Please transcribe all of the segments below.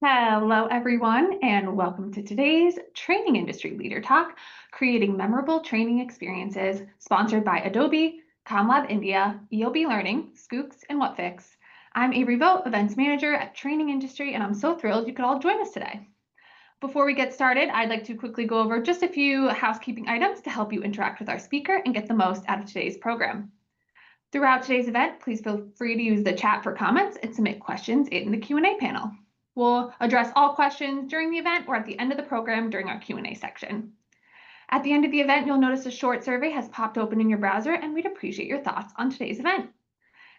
Hello, everyone, and welcome to today's Training Industry Leader Talk, Creating Memorable Training Experiences, sponsored by Adobe, ComLab India, EOB Learning, Skooks, and Whatfix. I'm Avery Vogt, Events Manager at Training Industry, and I'm so thrilled you could all join us today. Before we get started, I'd like to quickly go over just a few housekeeping items to help you interact with our speaker and get the most out of today's program. Throughout today's event, please feel free to use the chat for comments and submit questions in the Q&A panel. We'll address all questions during the event or at the end of the program during our Q&A section. At the end of the event, you'll notice a short survey has popped open in your browser, and we'd appreciate your thoughts on today's event.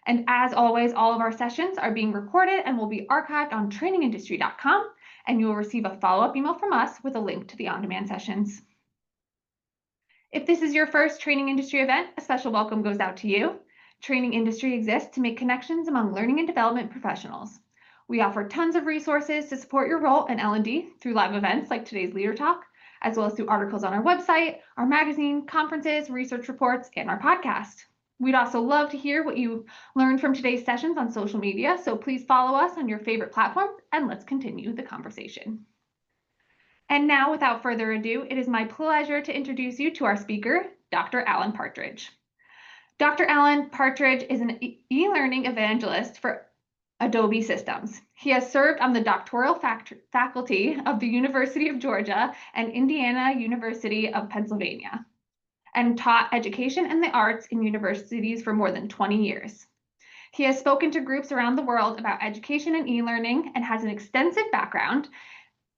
And as always, all of our sessions are being recorded and will be archived on trainingindustry.com, and you will receive a follow-up email from us with a link to the on-demand sessions. If this is your first Training Industry event, a special welcome goes out to you. Training Industry exists to make connections among learning and development professionals. We offer tons of resources to support your role in L&D through live events like today's Leader Talk, as well as through articles on our website, our magazine, conferences, research reports, and our podcast. We'd also love to hear what you learned from today's sessions on social media, so please follow us on your favorite platforms, and let's continue the conversation. And now, without further ado, it is my pleasure to introduce you to our speaker, Dr. Alan Partridge. Dr. Alan Partridge is an e-learning evangelist for Adobe Systems. He has served on the doctoral faculty of the University of Georgia and Indiana University of Pennsylvania, and taught education and the arts in universities for more than 20 years. He has spoken to groups around the world about education and e-learning and has an extensive background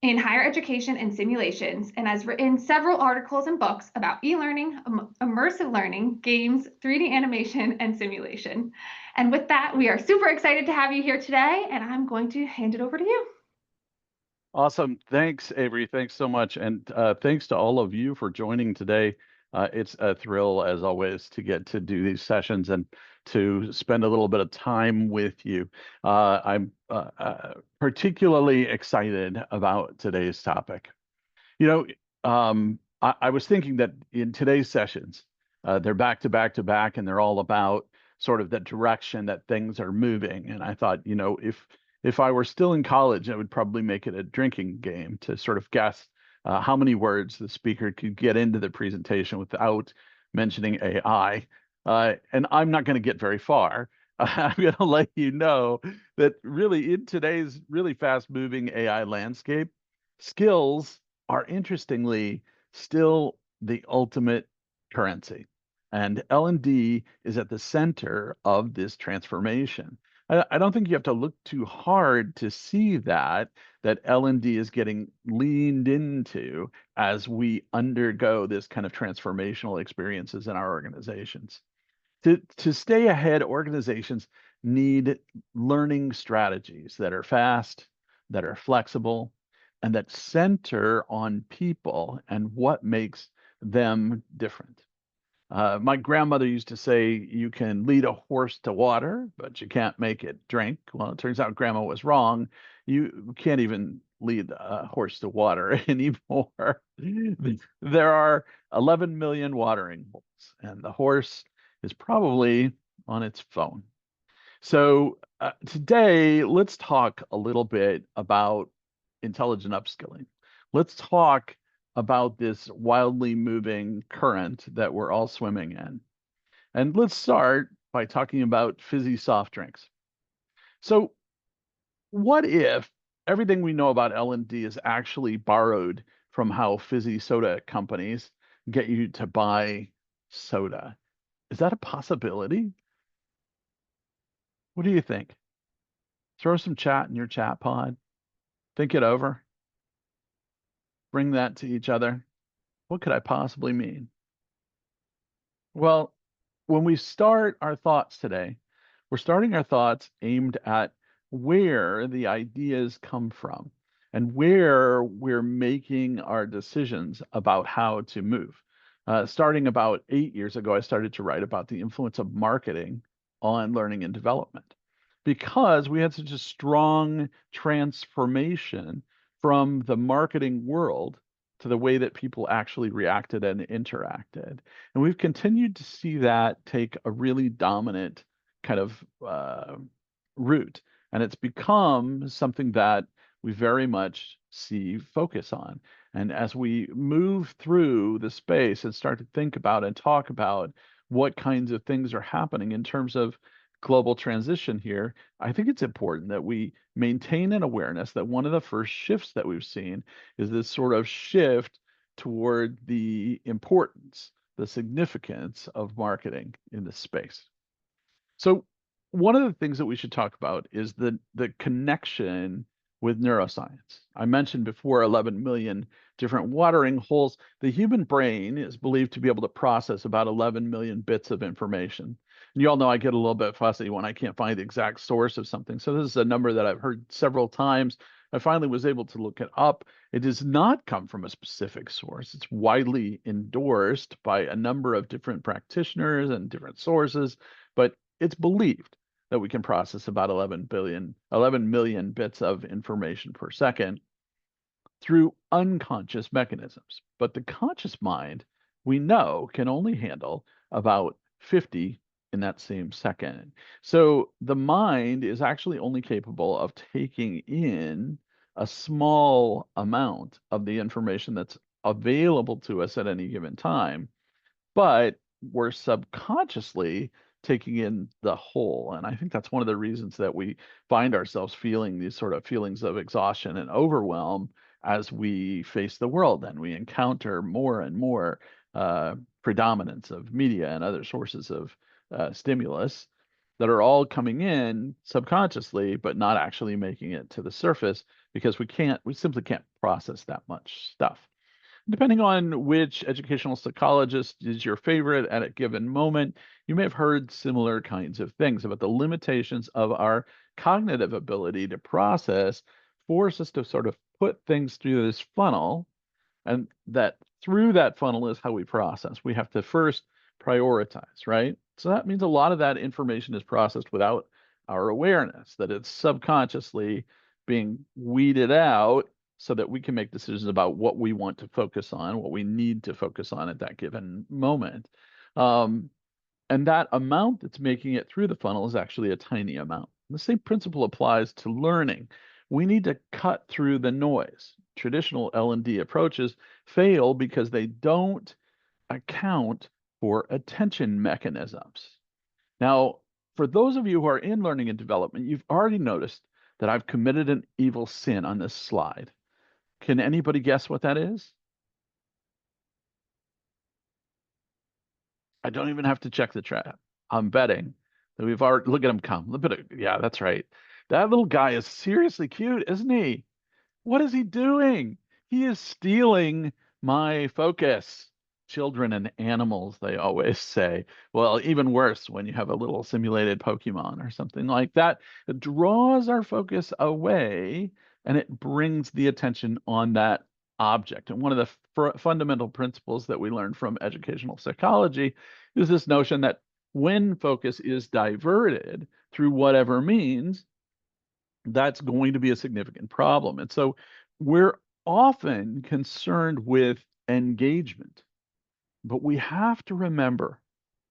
in higher education and simulations, and has written several articles and books about e-learning, immersive learning, games, 3D animation, and simulation. And with that, we are super excited to have you here today, and I'm going to hand it over to you. Awesome. Thanks, Avery. Thanks so much. And thanks to all of you for joining today. It's a thrill, as always, to get to do these sessions and to spend a little bit of time with you. I'm particularly excited about today's topic. You know, I was thinking that in today's sessions, they're back to back to back, and they're all about sort of the direction that things are moving. And I thought, you know, if I were still in college, I would probably make it a drinking game to sort of guess how many words the speaker could get into the presentation without mentioning AI. And I'm not going to get very far. I'm going to let you know that really in today's really fast-moving AI landscape, skills are interestingly still the ultimate currency. And L&D is at the center of this transformation. I don't think you have to look too hard to see that L&D is getting leaned into as we undergo this kind of transformational experiences in our organizations. To stay ahead, organizations need learning strategies that are fast, that are flexible, and that center on people and what makes them different. My grandmother used to say, you can lead a horse to water, but you can't make it drink. Well, it turns out grandma was wrong. You can't even lead a horse to water anymore. There are 11 million watering holes, and the horse is probably on its phone. So today, let's talk a little bit about intelligent upskilling. Let's talk about this wildly moving current that we're all swimming in. And let's start by talking about fizzy soft drinks. So what if everything we know about L&D is actually borrowed from how fizzy soda companies get you to buy soda? Is that a possibility? What do you think? Throw some chat in your chat pod. Think it over. Bring that to each other. What could I possibly mean? Well, when we start our thoughts today, we're starting our thoughts aimed at where the ideas come from and where we're making our decisions about how to move. Starting about 8 years ago, I started to write about the influence of marketing on learning and development because we had such a strong transformation from the marketing world to the way that people actually reacted and interacted. And we've continued to see that take a really dominant kind of route. And it's become something that we very much see focus on. And as we move through the space and start to think about and talk about what kinds of things are happening in terms of global transition here, I think it's important that we maintain an awareness that one of the first shifts that we've seen is this sort of shift toward the importance, the significance of marketing in this space. So one of the things that we should talk about is the connection with neuroscience. I mentioned before 11 million different watering holes. The human brain is believed to be able to process about 11 million bits of information. And you all know I get a little bit fussy when I can't find the exact source of something. So this is a number that I've heard several times. I finally was able to look it up. It does not come from a specific source. It's widely endorsed by a number of different practitioners and different sources, but it's believed that we can process about 11 million bits of information per second through unconscious mechanisms. But the conscious mind, we know, can only handle about 50 in that same second. So the mind is actually only capable of taking in a small amount of the information that's available to us at any given time, but we're subconsciously taking in the whole. And I think that's one of the reasons that we find ourselves feeling these sort of feelings of exhaustion and overwhelm as we face the world and we encounter more and more predominance of media and other sources of stimulus that are all coming in subconsciously, but not actually making it to the surface because we simply can't process that much stuff. Depending on which educational psychologist is your favorite at a given moment, you may have heard similar kinds of things about the limitations of our cognitive ability to process, force us to sort of put things through this funnel, and that through that funnel is how we process. We have to first prioritize, right? So that means a lot of that information is processed without our awareness, that it's subconsciously being weeded out so that we can make decisions about what we want to focus on, what we need to focus on at that given moment. Um, and that amount that's making it through the funnel is actually a tiny amount. The same principle applies to learning. We need to cut through the noise. Traditional L&D approaches fail because they don't account for attention mechanisms. Now, for those of you who are in learning and development, you've already noticed that I've committed an evil sin on this slide. Can anybody guess what that is? I don't even have to check the chat. I'm betting that we've already look at him come. Look at it. Yeah, that's right. That little guy is seriously cute, isn't he? What is he doing? He is stealing my focus. Children and animals, they always say. Well, even worse when you have a little simulated Pokemon or something like that. It draws our focus away and it brings the attention on that object. And one of the fundamental principles that we learn from educational psychology is this notion that when focus is diverted through whatever means, that's going to be a significant problem. And so we're often concerned with engagement, but we have to remember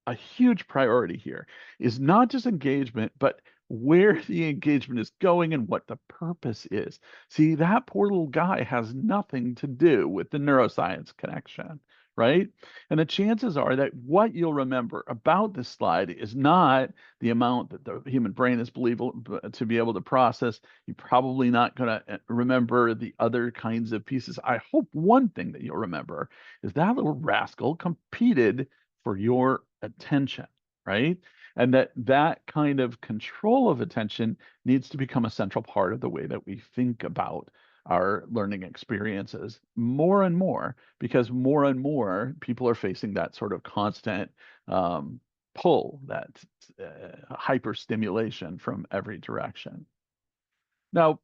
a huge priority here is not just engagement, but where the engagement is going and what the purpose is. See, that poor little guy has nothing to do with the neuroscience connection, right? And the chances are that what you'll remember about this slide is not the amount that the human brain is believable to be able to process. You're probably not going to remember the other kinds of pieces. I hope one thing that you'll remember is that little rascal competed for your attention, right? And that kind of control of attention needs to become a central part of the way that we think about our learning experiences more and more, because more and more people are facing that sort of constant pull, that hyper stimulation from every direction. Now,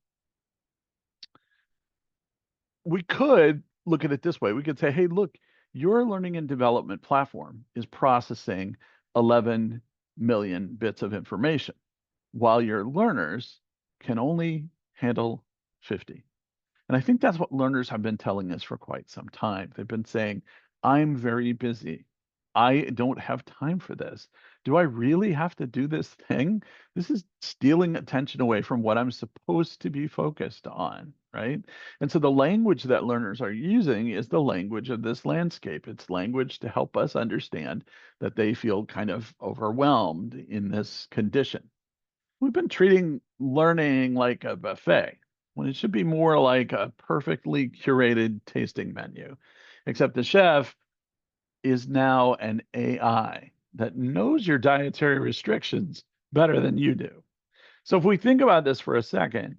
we could look at it this way. We could say, hey, look, your learning and development platform is processing 11 million bits of information, while your learners can only handle 50. And I think that's what learners have been telling us for quite some time. They've been saying, I'm very busy. I don't have time for this. Do I really have to do this thing? This is stealing attention away from what I'm supposed to be focused on. right? And so the language that learners are using is the language of this landscape. It's language to help us understand that they feel kind of overwhelmed in this condition. We've been treating learning like a buffet when it should be more like a perfectly curated tasting menu, except the chef is now an AI that knows your dietary restrictions better than you do. So if we think about this for a second,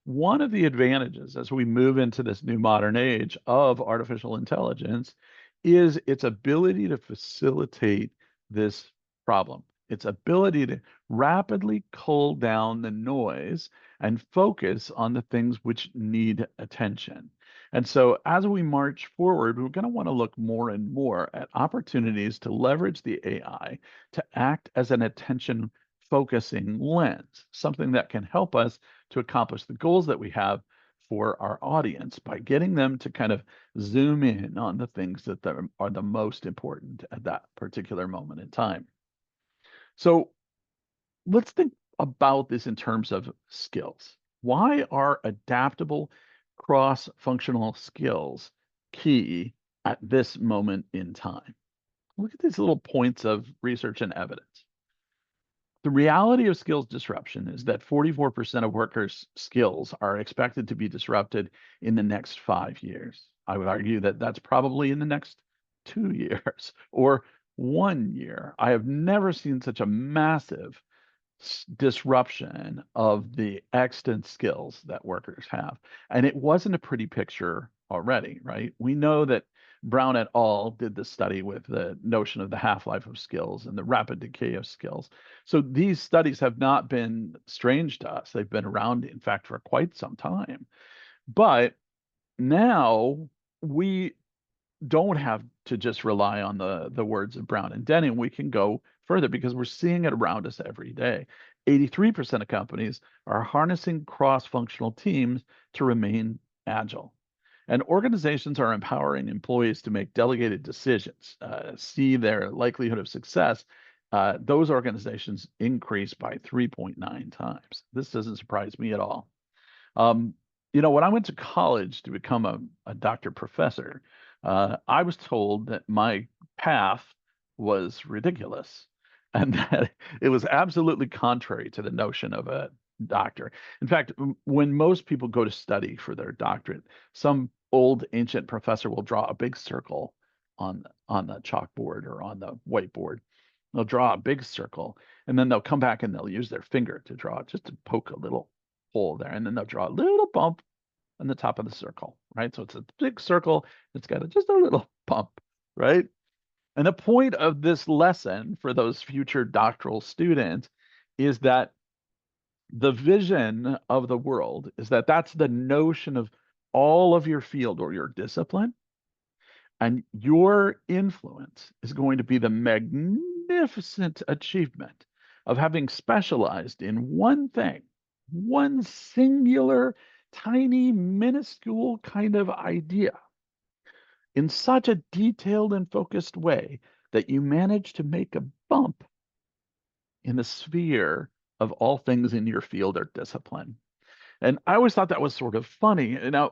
one of the advantages as we move into this new modern age of artificial intelligence is its ability to facilitate this problem, its ability to rapidly cull down the noise and focus on the things which need attention. And so, as we march forward, we're going to want to look more and more at opportunities to leverage the AI to act as an attention focusing lens, something that can help us to accomplish the goals that we have for our audience by getting them to kind of zoom in on the things that are the most important at that particular moment in time. So let's think about this in terms of skills. Why are adaptable cross-functional skills key at this moment in time? Look at these little points of research and evidence. The reality of skills disruption is that 44% of workers' skills are expected to be disrupted in the next 5 years. I would argue that that's probably in the next 2 years or 1 year. I have never seen such a massive disruption of the extant skills that workers have. And it wasn't a pretty picture already, right? We know that Brown et al. Did the study with the notion of the half-life of skills and the rapid decay of skills. So these studies have not been strange to us. They've been around, in fact, for quite some time. But now we don't have to just rely on the words of Brown and Denning. We can go further because we're seeing it around us every day. 83% of companies are harnessing cross-functional teams to remain agile. And organizations are empowering employees to make delegated decisions, see their likelihood of success. Those organizations increase by 3.9 times. This doesn't surprise me at all. Um, when I went to college to become a doctor professor, I was told that my path was ridiculous and that it was absolutely contrary to the notion of a doctor. In fact, when most people go to study for their doctorate, some old ancient professor will draw a big circle on the chalkboard or on the whiteboard. They'll draw a big circle, and then they'll come back and they'll use their finger to draw it, just to poke a little hole there, and then they'll draw a little bump on the top of the circle, right? So it's a big circle, it's got just a little bump, right? And the point of this lesson for those future doctoral students is that the vision of the world is that that's the notion of all of your field or your discipline, and your influence is going to be the magnificent achievement of having specialized in one thing, one singular, tiny, minuscule kind of idea in such a detailed and focused way that you manage to make a bump in the sphere of all things in your field or discipline. And I always thought that was sort of funny. Now,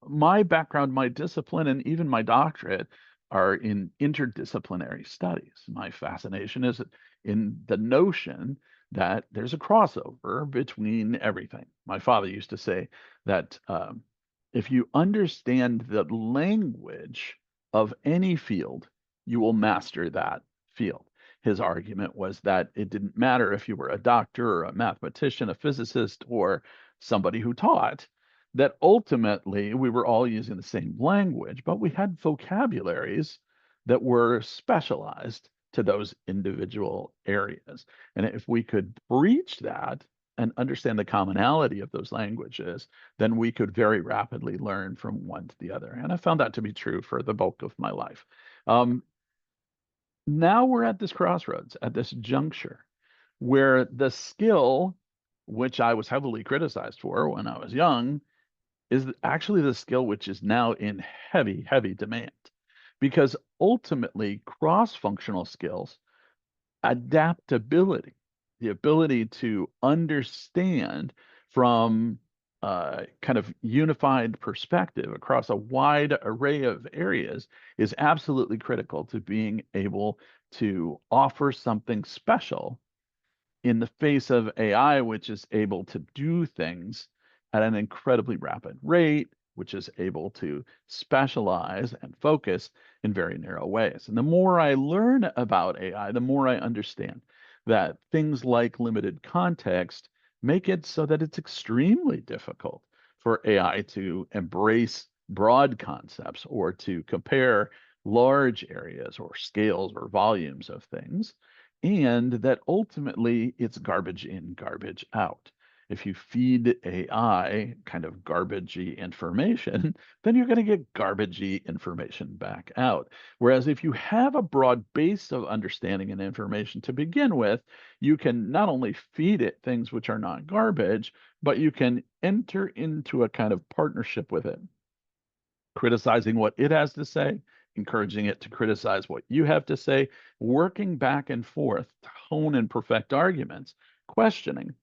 my background, my discipline, and even my doctorate are in interdisciplinary studies. My fascination is in the notion that there's a crossover between everything. My father used to say that if you understand the language of any field, you will master that field. His argument was that it didn't matter if you were a doctor or a mathematician, a physicist, or somebody who taught, that ultimately we were all using the same language, but we had vocabularies that were specialized to those individual areas. And if we could breach that and understand the commonality of those languages, then we could very rapidly learn from one to the other. And I found that to be true for the bulk of my life. Now we're at this crossroads, at this juncture, where the skill, which I was heavily criticized for when I was young, is actually the skill which is now in heavy, heavy demand. Because ultimately, cross-functional skills, adaptability, the ability to understand from kind of unified perspective across a wide array of areas is absolutely critical to being able to offer something special in the face of AI, which is able to do things at an incredibly rapid rate, which is able to specialize and focus in very narrow ways. And the more I learn about AI, the more I understand that things like limited context make it so that it's extremely difficult for AI to embrace broad concepts or to compare large areas or scales or volumes of things, and that ultimately it's garbage in, garbage out. If you feed AI kind of garbagey information, then you're going to get garbagey information back out. Whereas if you have a broad base of understanding and information to begin with, you can not only feed it things which are not garbage, but you can enter into a kind of partnership with it, criticizing what it has to say, encouraging it to criticize what you have to say, working back and forth to hone and perfect arguments, questioning,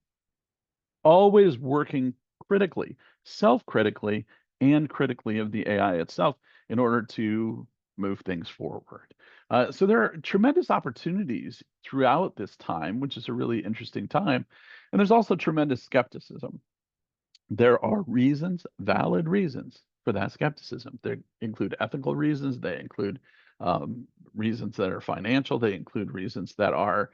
always working critically, self-critically, and critically of the AI itself in order to move things forward. So there are tremendous opportunities throughout this time, which is a really interesting time. And there's also tremendous skepticism. There are reasons, valid reasons for that skepticism. They include ethical reasons, they include reasons that are financial, they include reasons that are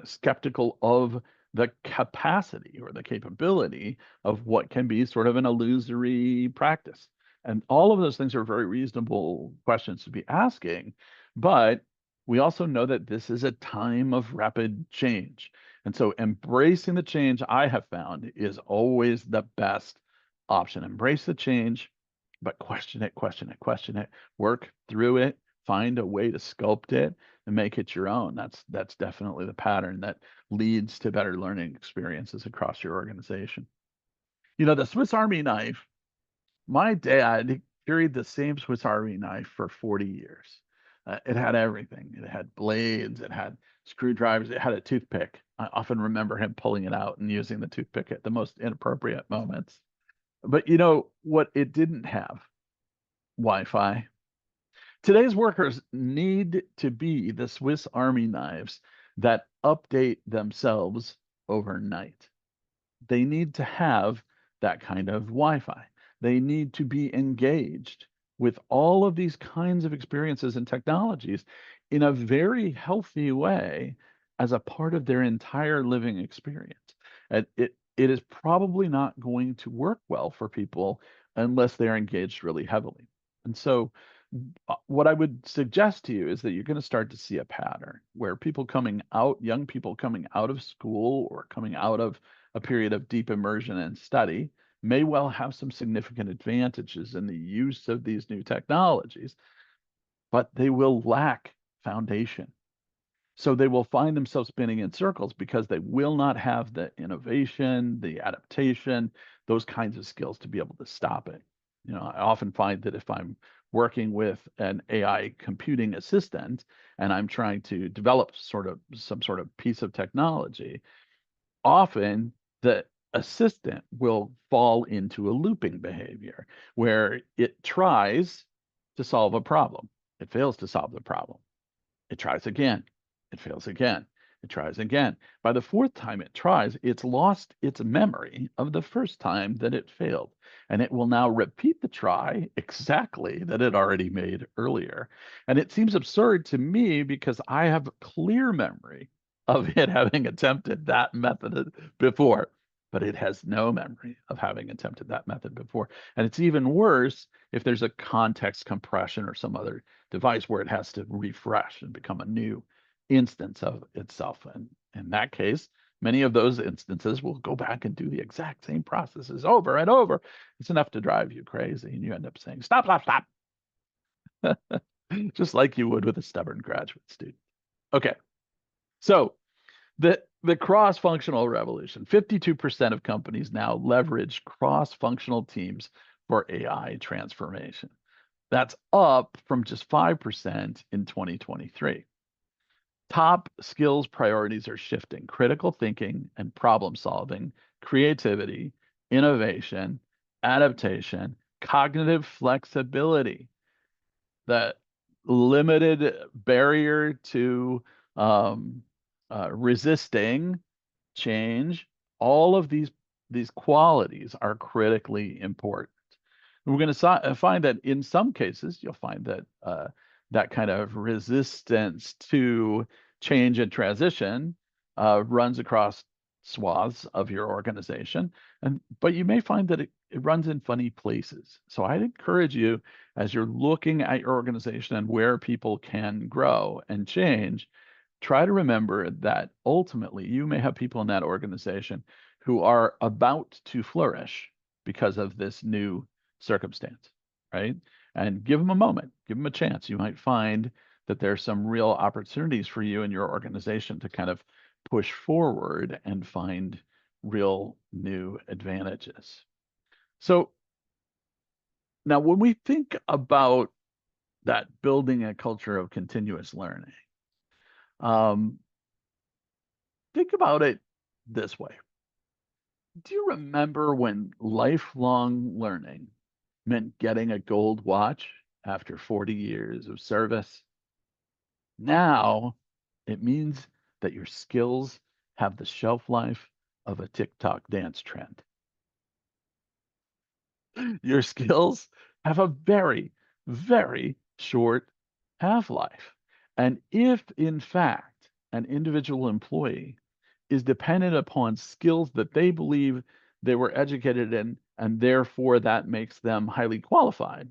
skeptical of the capacity or the capability of what can be sort of an illusory practice. And all of those things are very reasonable questions to be asking. But we also know that this is a time of rapid change. And so embracing the change, I have found, is always the best option. Embrace the change, but question it, question it, question it, work through it, find a way to sculpt it and make it your own. That's definitely the pattern that leads to better learning experiences across your organization. You know, the Swiss Army knife, my dad carried the same Swiss Army knife for 40 years. It had everything. It had blades, it had screwdrivers, it had a toothpick. I often remember him pulling it out and using the toothpick at the most inappropriate moments. But you know what it didn't have? Wi-Fi. Today's workers need to be the Swiss Army knives that update themselves overnight. They need to have that kind of Wi-Fi. They need to be engaged with all of these kinds of experiences and technologies in a very healthy way as a part of their entire living experience. And it is probably not going to work well for people unless they're engaged really heavily. And so what I would suggest to you is that you're going to start to see a pattern where people coming out, young people coming out of school or coming out of a period of deep immersion and study may well have some significant advantages in the use of these new technologies, but they will lack foundation. So they will find themselves spinning in circles because they will not have the innovation, the adaptation, those kinds of skills to be able to stop it. You know, I often find that if I'm working with an AI computing assistant and I'm trying to develop some sort of piece of technology, often the assistant will fall into a looping behavior where it tries to solve a problem. It fails to solve the problem. It tries again. It fails again. It tries again. By the fourth time it tries, it's lost its memory of the first time that it failed. And it will now repeat the try exactly that it already made earlier. And it seems absurd to me because I have clear memory of it having attempted that method before, but it has no memory of having attempted that method before. And it's even worse if there's a context compression or some other device where it has to refresh and become a new instance of itself. And in that case, many of those instances will go back and do the exact same processes over and over. It's enough to drive you crazy. And you end up saying, stop, stop, stop. Just like you would with a stubborn graduate student. Okay. So the cross-functional revolution, 52% of companies now leverage cross-functional teams for AI transformation. That's up from just 5% in 2023. Top skills priorities are shifting: critical thinking and problem solving, creativity, innovation, adaptation, cognitive flexibility, that limited barrier to um, resisting change. All of these qualities are critically important. And we're going to find that in some cases, you'll find that that kind of resistance to change and transition runs across swaths of your organization, but you may find that it runs in funny places. So I'd encourage you, as you're looking at your organization and where people can grow and change, try to remember that ultimately you may have people in that organization who are about to flourish because of this new circumstance, right? And give them a moment, give them a chance. You might find that there's some real opportunities for you and your organization to kind of push forward and find real new advantages. So now when we think about that building a culture of continuous learning, um, think about it this way. Do you remember when lifelong learning meant getting a gold watch after 40 years of service? Now it means that your skills have the shelf life of a TikTok dance trend. Your skills have a very, very short half-life. And if, in fact, an individual employee is dependent upon skills that they believe they were educated in, and therefore that makes them highly qualified,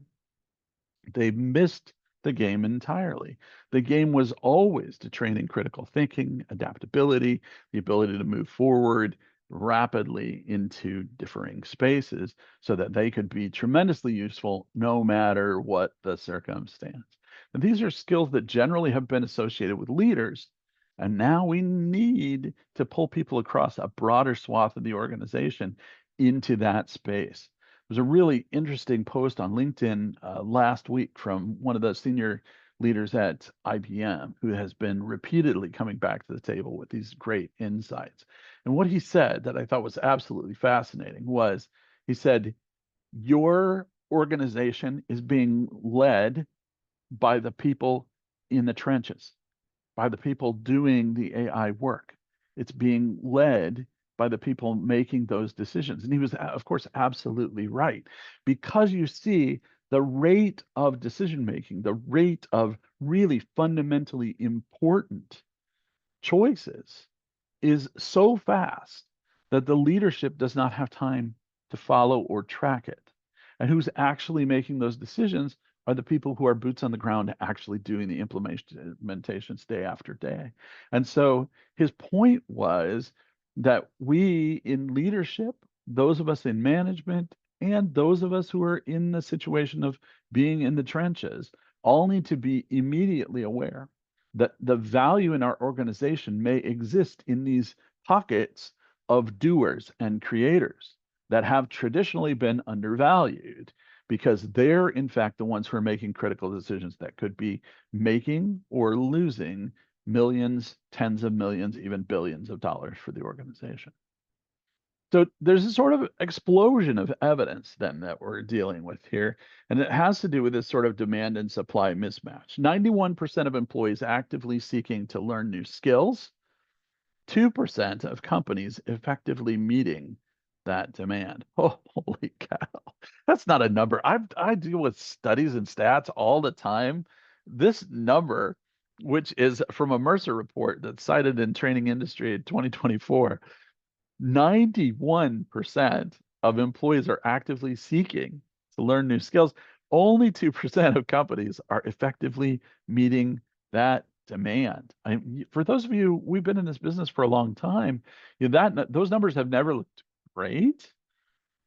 they missed the game entirely. The game was always to train in critical thinking, adaptability, the ability to move forward rapidly into differing spaces so that they could be tremendously useful no matter what the circumstance. And these are skills that generally have been associated with leaders. And now we need to pull people across a broader swath of the organization into that space. There's a really interesting post on LinkedIn last week from one of the senior leaders at IBM who has been repeatedly coming back to the table with these great insights. And what he said that I thought was absolutely fascinating was he said, your organization is being led by the people in the trenches, by the people doing the AI work. It's being led by the people making those decisions. And he was, of course, absolutely right. Because you see, the rate of decision making, the rate of really fundamentally important choices is so fast that the leadership does not have time to follow or track it. And who's actually making those decisions are the people who are boots on the ground actually doing the implementations day after day. And so his point was that we in leadership, those of us in management, and those of us who are in the situation of being in the trenches all need to be immediately aware that the value in our organization may exist in these pockets of doers and creators that have traditionally been undervalued because they're in fact the ones who are making critical decisions that could be making or losing millions, tens of millions, even billions of dollars for the organization. So there's a sort of explosion of evidence then that we're dealing with here, and it has to do with this sort of demand and supply mismatch. 91% of employees actively seeking to learn new skills, 2% of companies effectively meeting that demand. Oh, holy cow. That's not a number. I deal with studies and stats all the time. This number, which is from a Mercer report that's cited in Training Industry in 2024, 91% of employees are actively seeking to learn new skills. Only 2% of companies are effectively meeting that demand. For those of you, we've been in this business for a long time, those numbers have never looked great,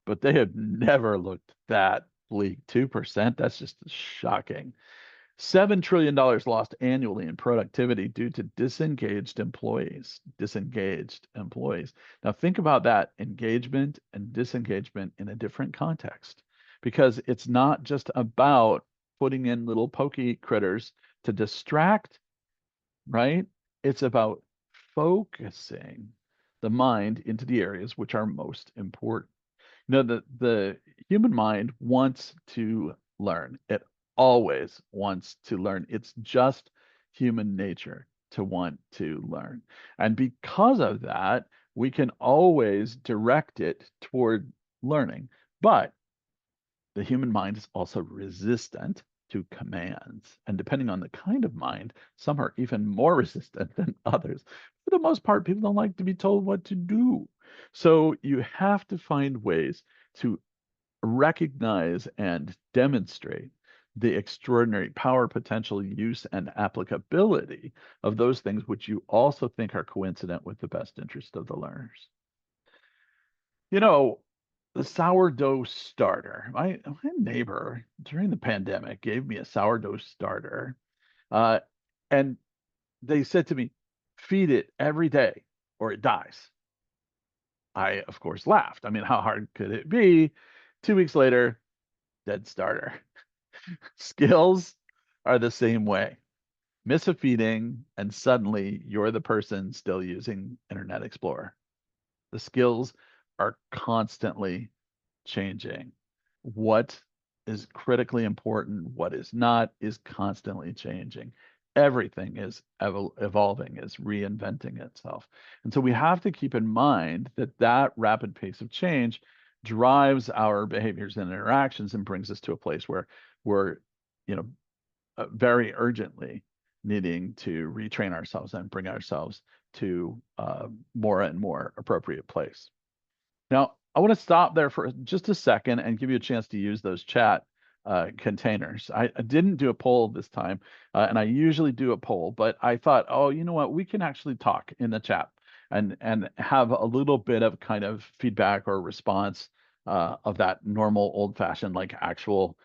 but they have never looked that bleak. 2%, that's just shocking. $7 trillion lost annually in productivity due to disengaged employees. Disengaged employees. Now, think about that engagement and disengagement in a different context, because it's not just about putting in little pokey critters to distract, right? It's about focusing the mind into the areas which are most important. No, the human mind wants to learn. It always wants to learn. It's just human nature to want to learn. And because of that, we can always direct it toward learning. But the human mind is also resistant to commands. And depending on the kind of mind, some are even more resistant than others. For the most part, people don't like to be told what to do. So you have to find ways to recognize and demonstrate the extraordinary power, potential, use, and applicability of those things which you also think are coincident with the best interest of the learners. You know, the sourdough starter. My neighbor during the pandemic gave me a sourdough starter, uh, and they said to me, "Feed it every day or it dies." I, of course, laughed. I mean, how hard could it be? 2 weeks later, dead starter. Skills are the same way. Miss a feeding, and suddenly you're the person still using Internet Explorer. The skills are constantly changing. What is critically important, what is not, is constantly changing. Everything is evolving, is reinventing itself. And so we have to keep in mind that that rapid pace of change drives our behaviors and interactions and brings us to a place where we're, you know, very urgently needing to retrain ourselves and bring ourselves to more and more appropriate place. Now, I want to stop there for just a second and give you a chance to use those chat containers. I didn't do a poll this time, and I usually do a poll, but I thought, oh, you know what? We can actually talk in the chat and have a little bit of kind of feedback or response of that normal old-fashioned like actual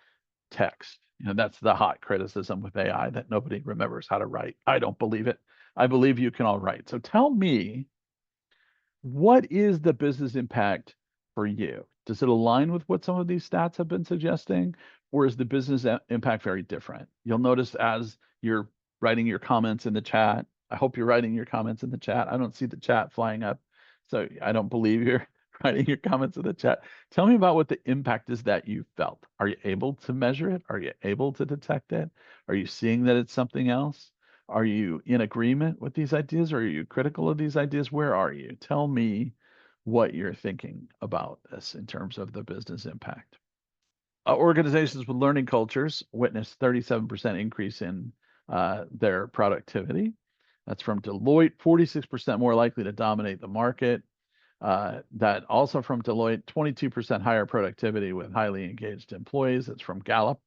text. You know, that's the hot criticism with AI that nobody remembers how to write. I don't believe it. I believe you can all write. So tell me, what is the business impact for you? Does it align with what some of these stats have been suggesting, or is the business impact very different? You'll notice as you're writing your comments in the chat, I hope you're writing your comments in the chat. I don't see the chat flying up, so I don't believe you're writing your comments in the chat. Tell me about what the impact is that you felt. Are you able to measure it? Are you able to detect it? Are you seeing that it's something else? Are you in agreement with these ideas? Or are you critical of these ideas? Where are you? Tell me what you're thinking about this in terms of the business impact. Organizations with learning cultures witnessed 37% increase in their productivity. That's from Deloitte, 46% more likely to dominate the market. That also from Deloitte, 22% higher productivity with highly engaged employees. That's from Gallup.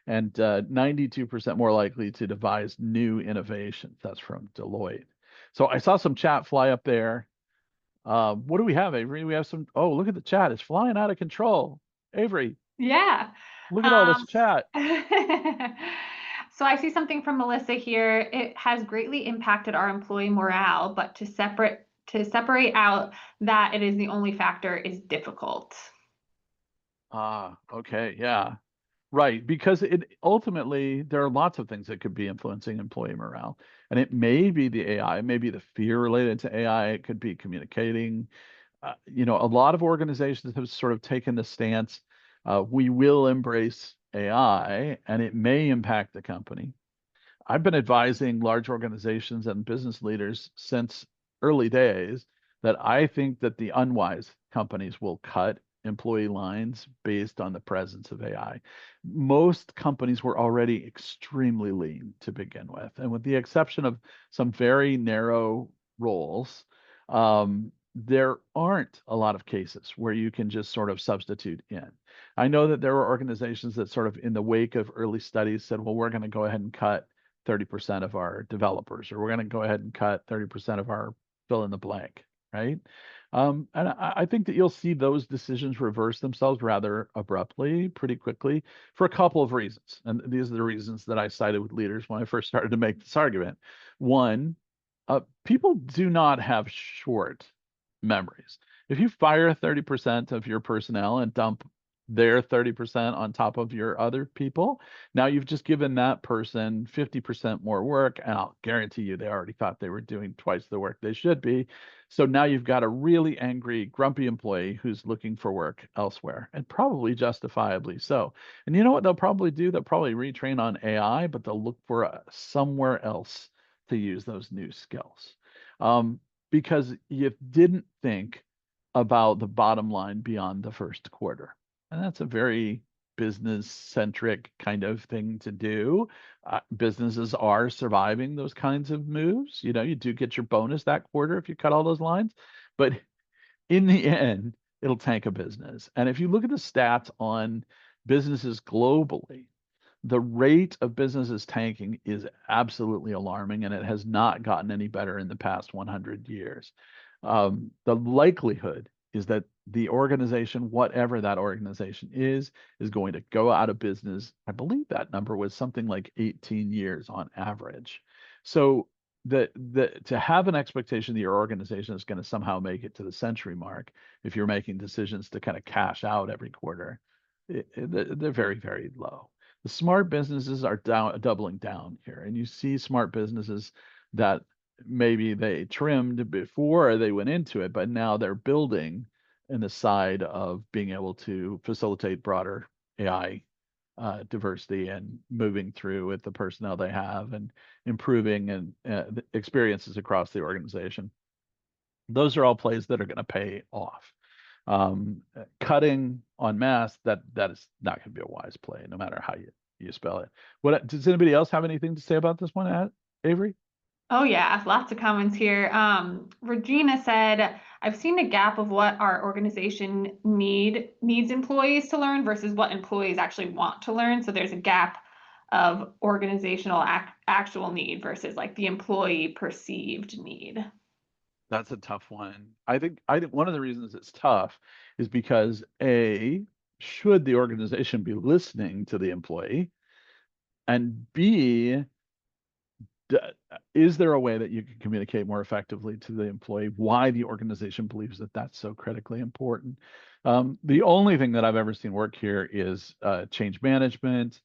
And 92% more likely to devise new innovations. That's from Deloitte. So I saw some chat fly up there. What do we have, Avery? We have some. Oh, look at the chat. It's flying out of control. Avery, Yeah. look at all this Um, chat. so I see something from Melissa here. It has greatly impacted our employee morale, but to separate out that it is the only factor is difficult. Ah, okay. Yeah. Right, because it ultimately there are lots of things that could be influencing employee morale, and it may be the AI, it may be the fear related to AI, it could be communicating. You know, a lot of organizations have sort of taken the stance, we will embrace AI, and it may impact the company. I've been advising large organizations and business leaders since early days that I think that the unwise companies will cut employee lines based on the presence of AI. Most companies were already extremely lean to begin with, and with the exception of some very narrow roles, there aren't a lot of cases where you can just sort of substitute in. I know that there were organizations that sort of in the wake of early studies said, well, we're going to go ahead and cut 30% of our developers, or we're going to go ahead and cut 30% of our fill in the blank, right? And I think that you'll see those decisions reverse themselves rather abruptly, pretty quickly, for a couple of reasons. And these are the reasons that I cited with leaders when I first started to make this argument. One, people do not have short memories. If you fire 30% of your personnel and dump their 30% on top of your other people, now you've just given that person 50% more work, and I'll guarantee you they already thought they were doing twice the work they should be. So now you've got a really angry, grumpy employee who's looking for work elsewhere, and probably justifiably so. And you know what they'll probably do? They'll probably retrain on AI, but they'll look for somewhere else to use those new skills. Um, because you didn't think about the bottom line beyond the first quarter. And that's a very business centric kind of thing to do. Businesses are surviving those kinds of moves. You know, you do get your bonus that quarter if you cut all those lines, but in the end, it'll tank a business. And if you look at the stats on businesses globally, the rate of businesses tanking is absolutely alarming, and it has not gotten any better in the past 100 years. The likelihood is that the organization, whatever that organization is going to go out of business. I believe that number was something like 18 years on average. So the to have an expectation that your organization is going to somehow make it to the century mark, if you're making decisions to kind of cash out every quarter, they're very, very low. The smart businesses are doubling down here, and you see smart businesses that maybe they trimmed before they went into it, but now they're building in the side of being able to facilitate broader AI diversity and moving through with the personnel they have and improving and the experiences across the organization. Those are all plays that are going to pay off. Cutting en masse, that is not going to be a wise play, no matter how you spell it. What does anybody else have anything to say about this one, Avery? Oh yeah, lots of comments here. Regina said, I've seen a gap of what our organization needs employees to learn versus what employees actually want to learn. So there's a gap of organizational actual need versus like the employee perceived need. That's a tough one. I think one of the reasons it's tough is because A, should the organization be listening to the employee? And B, is there a way that you can communicate more effectively to the employee why the organization believes that that's so critically important? The only thing that I've ever seen work here is change management,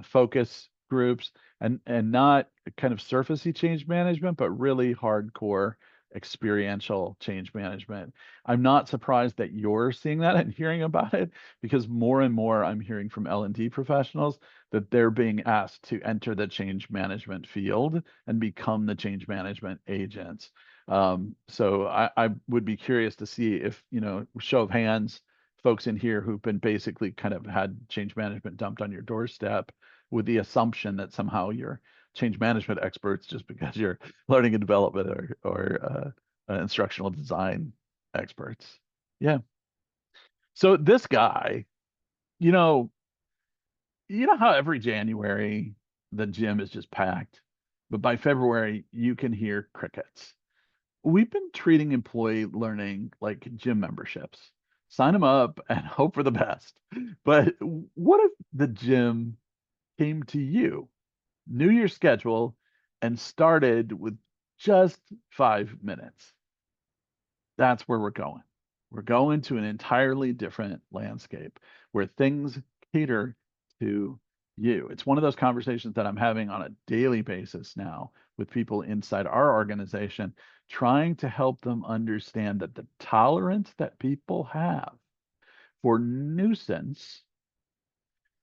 focus groups, and not kind of surfacey change management, but really hardcore experiential change management. I'm not surprised that you're seeing that and hearing about it, because more and more I'm hearing from L&D professionals that they're being asked to enter the change management field and become the change management agents. So I would be curious to see if, show of hands, folks in here who've been basically kind of had change management dumped on your doorstep with the assumption that somehow you're change management experts just because you're learning and development or instructional design experts. Yeah. So this guy, you know, you know how every January the gym is just packed, but by February you can hear crickets. We've been treating employee learning like gym memberships. Sign them up and hope for the best. But what if the gym came to you, knew your schedule, and started with just 5 minutes? That's where we're going. We're going to an entirely different landscape where things cater to you. It's one of those conversations that I'm having on a daily basis now with people inside our organization, trying to help them understand that the tolerance that people have for nuisance,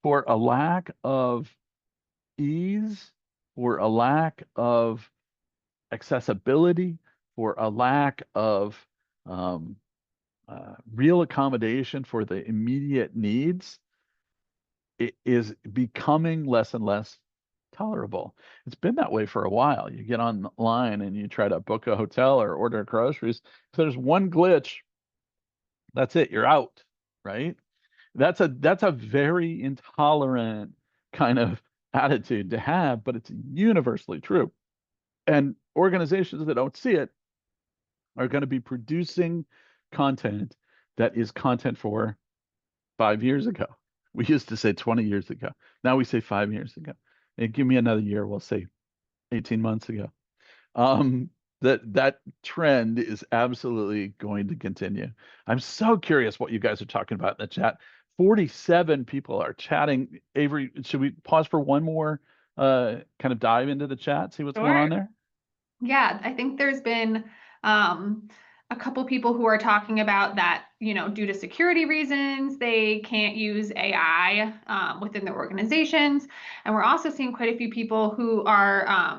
for a lack of ease, for a lack of accessibility, for a lack of um, real accommodation for the immediate needs, it is becoming less and less tolerable. It's been that way for a while. You get online and you try to book a hotel or order groceries. If there's one glitch, that's it, you're out, right? That's a very intolerant kind of attitude to have, but it's universally true. And organizations that don't see it are going to be producing content that is content for 5 years ago. We used to say 20 years ago. Now we say 5 years ago. And give me another year, we'll say 18 months ago. Um, that trend is absolutely going to continue. I'm so curious what you guys are talking about in the chat. 47 people are chatting. Avery, should we pause for one more kind of dive into the chat, see what's going on Sure. there? Yeah, I think there's been um, a couple people who are talking about that, due to security reasons, they can't use AI within their organizations. And we're also seeing quite a few people who are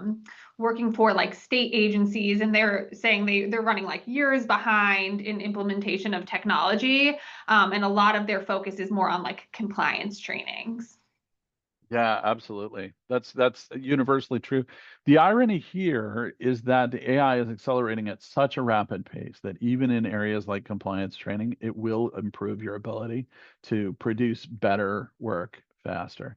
working for like state agencies, and they're saying they're running like years behind in implementation of technology. And a lot of their focus is more on like compliance trainings. Yeah, absolutely. That's universally true. The irony here is that the AI is accelerating at such a rapid pace that even in areas like compliance training, it will improve your ability to produce better work faster.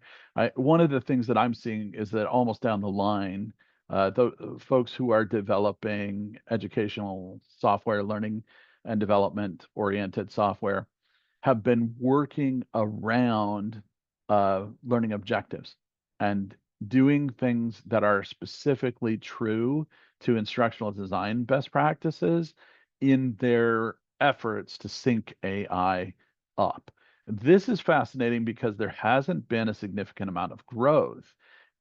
One of the things that I'm seeing is that almost down the line, the folks who are developing educational software, learning and development oriented software have been working around learning objectives and doing things that are specifically true to instructional design best practices in their efforts to sync AI up. This is fascinating because there hasn't been a significant amount of growth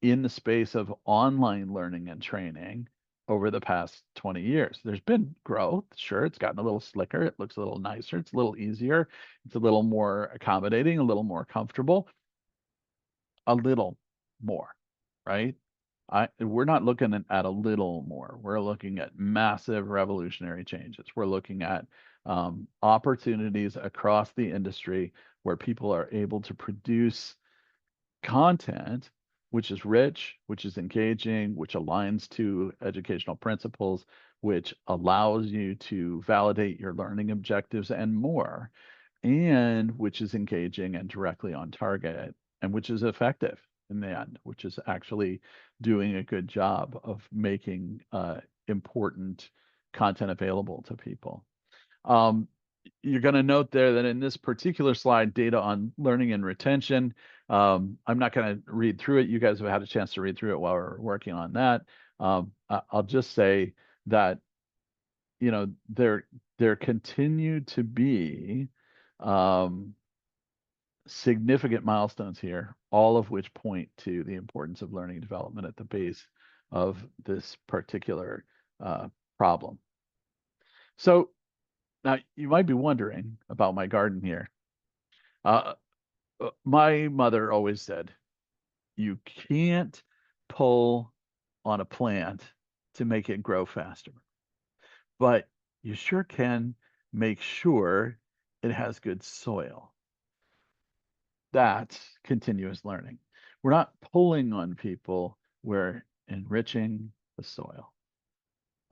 in the space of online learning and training over the past 20 years. There's been growth, sure, it's gotten a little slicker, it looks a little nicer, it's a little easier, it's a little more accommodating, a little more comfortable, a little more, right? We're not looking at a little more. We're looking at massive revolutionary changes. We're looking at opportunities across the industry where people are able to produce content which is rich, which is engaging, which aligns to educational principles, which allows you to validate your learning objectives and more, and which is engaging and directly on target, and which is effective in the end, which is actually doing a good job of making important content available to people. Um, you're going to note there that in this particular slide, data on learning and retention, I'm not going to read through it. You guys have had a chance to read through it while we're working on that. I'll just say that, there continue to be significant milestones here, all of which point to the importance of learning and development at the base of this particular problem. So now you might be wondering about my garden here. Uh, my mother always said, you can't pull on a plant to make it grow faster, but you sure can make sure it has good soil. That's continuous learning. We're not pulling on people, we're enriching the soil.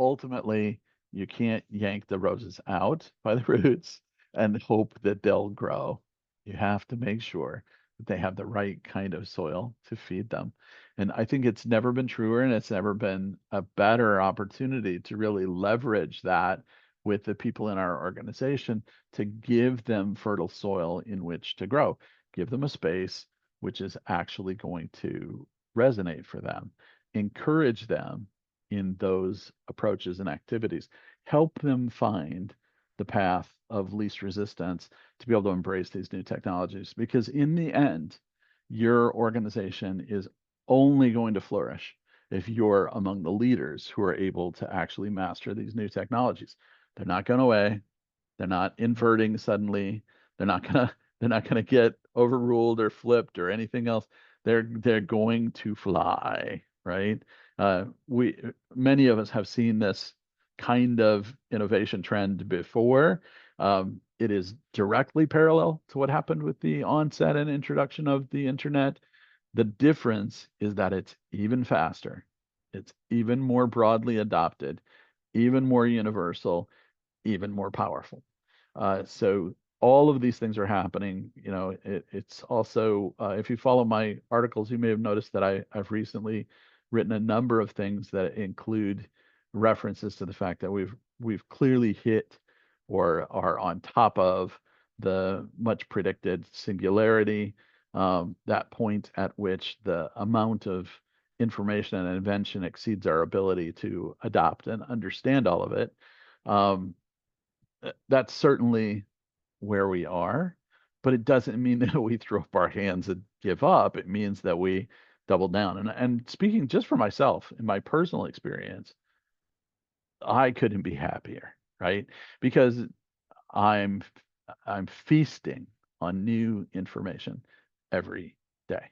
Ultimately, you can't yank the roses out by the roots and hope that they'll grow. You have to make sure that they have the right kind of soil to feed them. And I think it's never been truer and it's never been a better opportunity to really leverage that with the people in our organization to give them fertile soil in which to grow. Give them a space which is actually going to resonate for them. Encourage them in those approaches and activities. Help them find the path of least resistance to be able to embrace these new technologies. Because in the end, your organization is only going to flourish if you're among the leaders who are able to actually master these new technologies. They're not going away. They're not inverting suddenly. They're not gonna get overruled or flipped or anything else. They're going to fly, right? We Many of us have seen this kind of innovation trend before. It is directly parallel to what happened with the onset and introduction of the internet. The difference is that it's even faster, it's even more broadly adopted, even more universal, even more powerful. So all of these things are happening. It's also, if you follow my articles, you may have noticed that I've recently written a number of things that include references to the fact that we've clearly hit or are on top of the much predicted singularity, that point at which the amount of information and invention exceeds our ability to adopt and understand all of it. Um, that's certainly where we are, but it doesn't mean that we throw up our hands and give up. It means that we double down. And speaking just for myself, in my personal experience, I couldn't be happier, right? Because I'm I'm feasting on new information every day,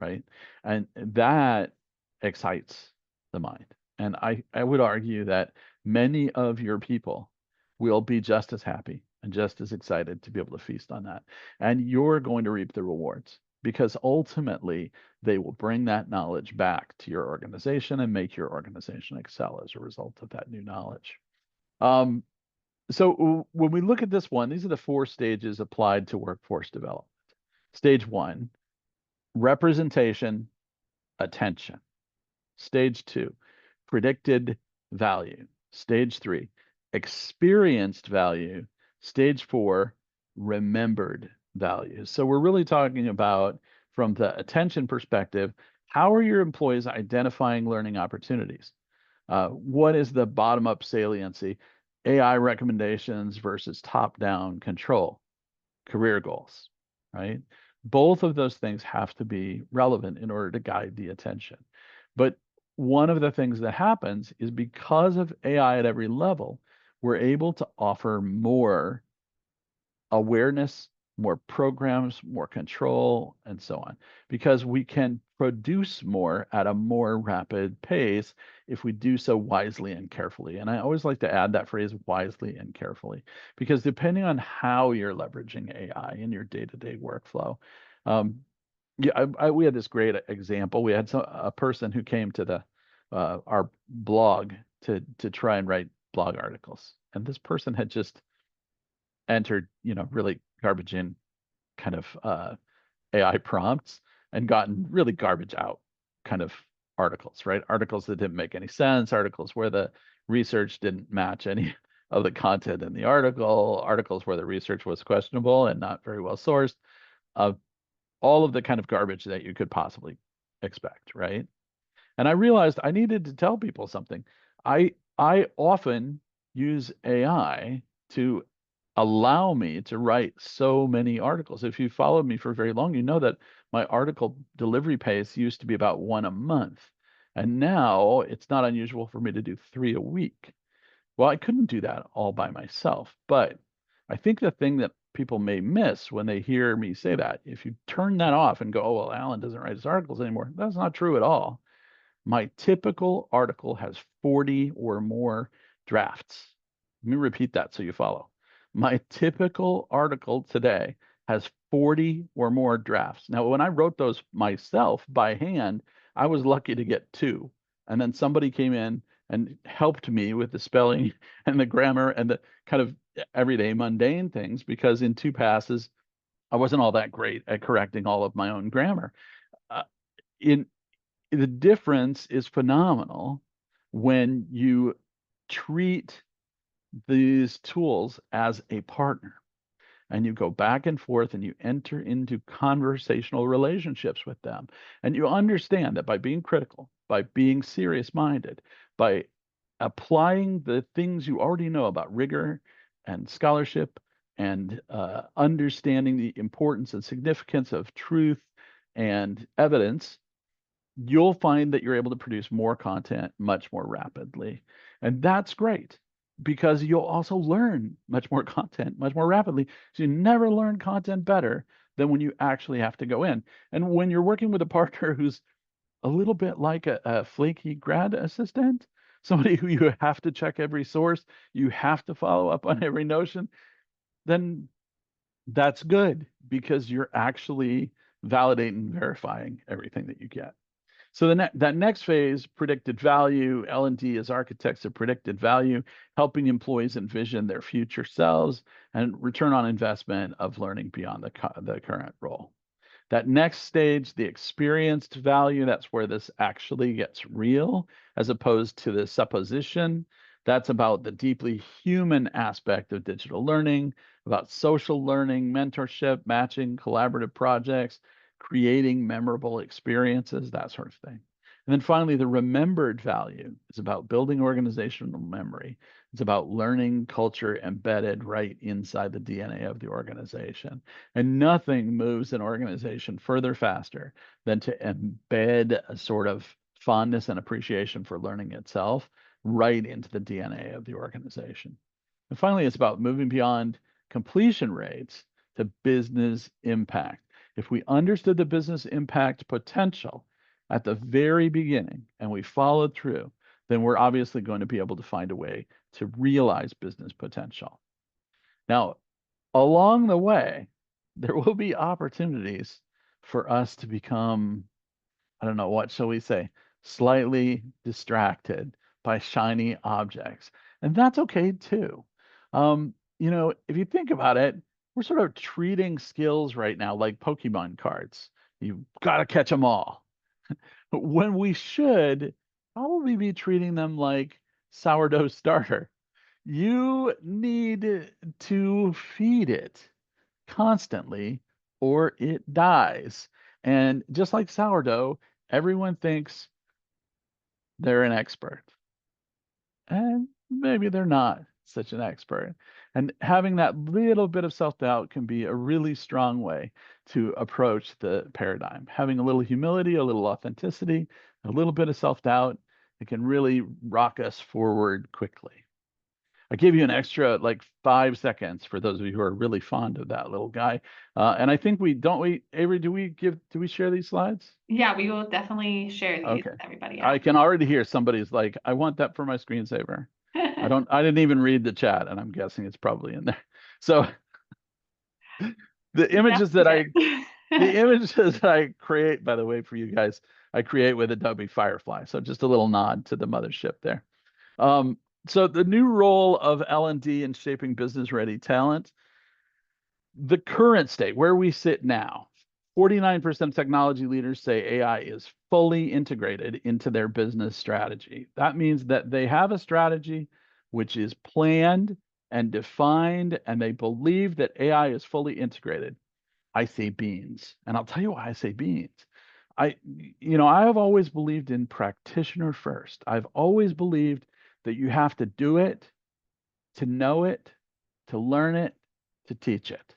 right? And that excites the mind. And I would argue that many of your people will be just as happy and just as excited to be able to feast on that. And you're going to reap the rewards because ultimately they will bring that knowledge back to your organization and make your organization excel as a result of that new knowledge. Um, so when we look at this one, these are the four stages applied to workforce development. Stage one, representation, attention. Stage two, predicted value. Stage three, experienced value. Stage four, remembered value. So we're really talking about, from the attention perspective, how are your employees identifying learning opportunities? What is the bottom up saliency? AI recommendations versus top down control, career goals, right? Both of those things have to be relevant in order to guide the attention. But one of the things that happens is because of AI at every level, we're able to offer more awareness, more programs, more control, and so on, because we can produce more at a more rapid pace if we do so wisely and carefully. And I always like to add that phrase wisely and carefully, because depending on how you're leveraging AI in your day-to-day workflow, um, yeah, we had this great example. We had a person who came to the our blog to try and write blog articles, and this person had just entered, really garbage in kind of AI prompts and gotten really garbage out kind of articles, right? Articles that didn't make any sense, articles where the research didn't match any of the content in the article, articles where the research was questionable and not very well sourced, uh, all of the kind of garbage that you could possibly expect, right? And I realized I needed to tell people something. I often use AI to allow me to write so many articles. If you followed me for very long, you know that my article delivery pace used to be about one a month. And now it's not unusual for me to do three a week. Well, I couldn't do that all by myself, but I think the thing that people may miss when they hear me say that, if you turn that off and go, oh, well, Alan doesn't write his articles anymore, that's not true at all. My typical article has 40 or more drafts. Let me repeat that so you follow. My typical article today has 40 or more drafts. Now, when I wrote those myself by hand, I was lucky to get two. And then somebody came in and helped me with the spelling and the grammar and the kind of everyday mundane things, because in two passes, I wasn't all that great at correcting all of my own grammar. Uh, in the difference is phenomenal when you treat these tools as a partner and you go back and forth and you enter into conversational relationships with them. And you understand that by being critical, by being serious minded, by applying the things you already know about rigor and scholarship and understanding the importance and significance of truth and evidence, you'll find that you're able to produce more content much more rapidly. And that's great because you'll also learn much more content much more rapidly. So you never learn content better than when you actually have to go in. And when you're working with a partner who's a little bit like a flaky grad assistant, somebody who you have to check every source, you have to follow up on every notion, then that's good because you're actually validating and verifying everything that you get. So that next phase, predicted value, L&D as architects of predicted value, helping employees envision their future selves, and return on investment of learning beyond the current role. That next stage, the experienced value, that's where this actually gets real as opposed to the supposition. That's about the deeply human aspect of digital learning, about social learning, mentorship, matching, collaborative projects, creating memorable experiences, that sort of thing. And then finally, the remembered value is about building organizational memory. It's about learning culture embedded right inside the DNA of the organization. And nothing moves an organization further faster than to embed a sort of fondness and appreciation for learning itself right into the DNA of the organization. And finally, it's about moving beyond completion rates to business impact. If we understood the business impact potential at the very beginning and we followed through, then we're obviously going to be able to find a way to realize business potential. Now, along the way, there will be opportunities for us to become, I don't know, what shall we say, slightly distracted by shiny objects. And that's okay too. If you think about it, we're sort of treating skills right now like Pokemon cards. You've got to catch them all. When we should probably be treating them like sourdough starter. You need to feed it constantly or it dies. And just like sourdough, everyone thinks they're an expert. And maybe they're not such an expert. And having that little bit of self-doubt can be a really strong way to approach the paradigm. Having a little humility, a little authenticity, a little bit of self-doubt, it can really rock us forward quickly. I gave you an extra like 5 seconds for those of you who are really fond of that little guy. And I think Avery, do we share these slides? Yeah, we will definitely share these Okay. with everybody I else. can already hear somebody's like, I want that for my screensaver. I didn't even read the chat, and I'm guessing it's probably in there. So the Yep, images we that I the did. images that I create, by the way, for you guys, I create with Adobe Firefly. So just a little nod to the mothership there. So the new role of L&D in shaping business-ready talent, the current state, where we sit now, 49% of technology leaders say AI is fully integrated into their business strategy. That means that they have a strategy which is planned and defined, and they believe that AI is fully integrated. I say beans, and I'll tell you why I say beans. I have always believed in practitioner first. I've always believed that you have to do it, to know it, to learn it, to teach it,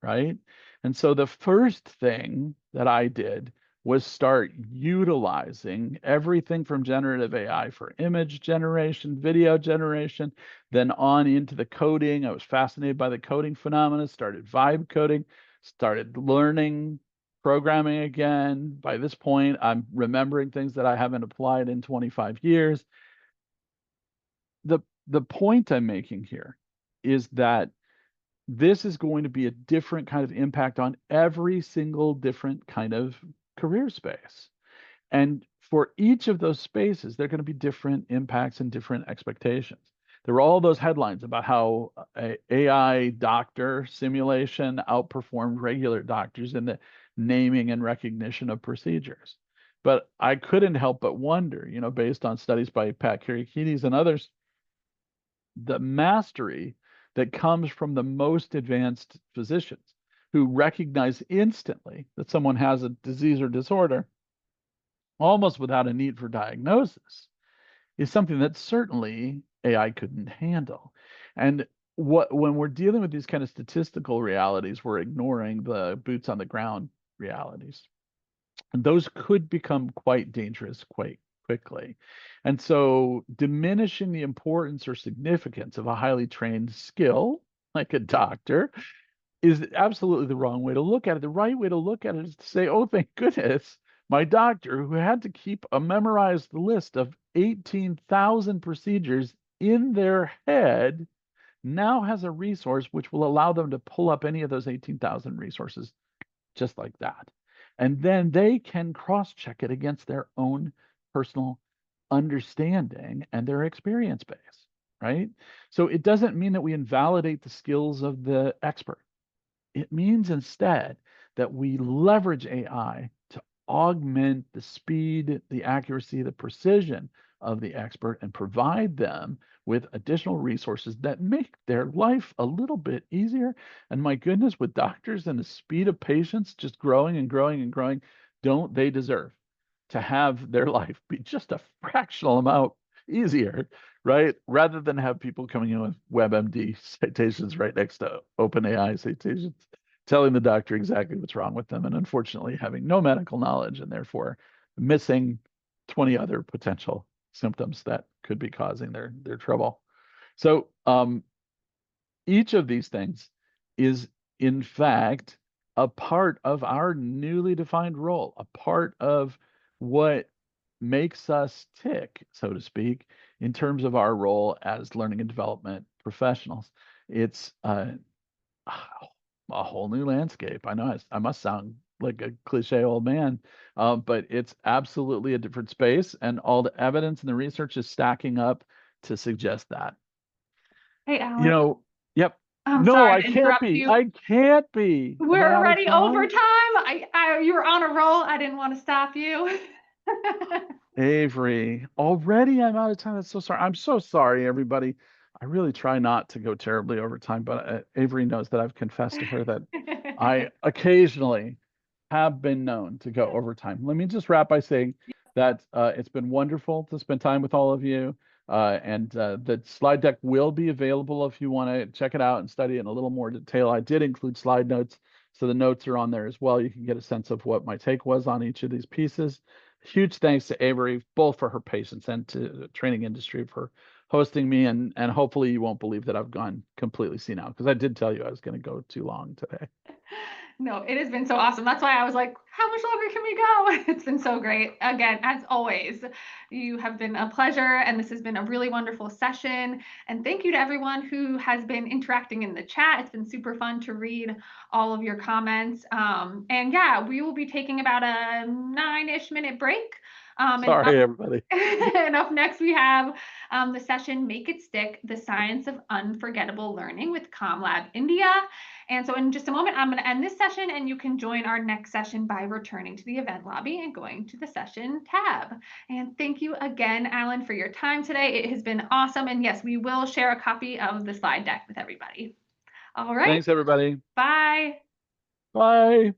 right? And so the first thing that I did was start utilizing everything from generative AI for image generation, video generation, then on into the coding. I was fascinated by the coding phenomena, started vibe coding, started learning programming again. By this point, I'm remembering things that I haven't applied in 25 years. The point I'm making here is that this is going to be a different kind of impact on every single different kind of career space. And for each of those spaces, there are going to be different impacts and different expectations. There were all those headlines about how a AI doctor simulation outperformed regular doctors in the naming and recognition of procedures. But I couldn't help but wonder, based on studies by Pat Kyriakides and others, the mastery that comes from the most advanced physicians who recognize instantly that someone has a disease or disorder almost without a need for diagnosis is something that certainly AI couldn't handle. And when we're dealing with these kind of statistical realities, we're ignoring the boots on the ground realities. And those could become quite dangerous quite quickly. And so diminishing the importance or significance of a highly trained skill, like a doctor, is absolutely the wrong way to look at it. The right way to look at it is to say, oh, thank goodness, my doctor, who had to keep a memorized list of 18,000 procedures in their head, now has a resource which will allow them to pull up any of those 18,000 resources just like that. And then they can cross check it against their own personal understanding and their experience base, right? So it doesn't mean that we invalidate the skills of the expert. It means instead that we leverage AI to augment the speed, the accuracy, the precision of the expert and provide them with additional resources that make their life a little bit easier. And my goodness, with doctors and the speed of patients just growing and growing and growing, don't they deserve to have their life be just a fractional amount easier, right? Rather than have people coming in with WebMD citations right next to OpenAI citations, telling the doctor exactly what's wrong with them, and unfortunately having no medical knowledge and therefore missing 20 other potential symptoms that could be causing their trouble. So each of these things is, in fact, a part of our newly defined role, a part of what makes us tick, so to speak, in terms of our role as learning and development professionals. It's a whole new landscape. I know I must sound like a cliche old man, but it's absolutely a different space, and all the evidence and the research is stacking up to suggest that. Hey, You Alan, know, yep. I'm No, sorry I to can't interrupt be. you. I can't be. Am I We're out of already over time? time. You were on a roll. I didn't want to stop you. Avery, already I'm out of time. That's so sorry. I'm so sorry, everybody. I really try not to go terribly over time, but Avery knows that I've confessed to her that I occasionally have been known to go over time. Let me just wrap by saying that it's been wonderful to spend time with all of you. And the slide deck will be available if you want to check it out and study it in a little more detail. I did include slide notes, so the notes are on there as well. You can get a sense of what my take was on each of these pieces. Huge thanks to Avery, both for her patience and to the training industry for hosting me. And hopefully you won't believe that I've gone completely senile, because I did tell you I was going to go too long today. No, it has been so awesome. That's why I was like, how much longer can we go? It's been so great. Again, as always, you have been a pleasure, and this has been a really wonderful session. And thank you to everyone who has been interacting in the chat. It's been super fun to read all of your comments. And yeah, we will be taking about a 9-ish minute break. And Sorry, everybody. and up next, we have the session Make It Stick, The Science of Unforgettable Learning with CommLab India. And so in just a moment, I'm going to end this session, and you can join our next session by returning to the event lobby and going to the session tab. And thank you again, Alan, for your time today. It has been awesome. And yes, we will share a copy of the slide deck with everybody. All right. Thanks, everybody. Bye. Bye.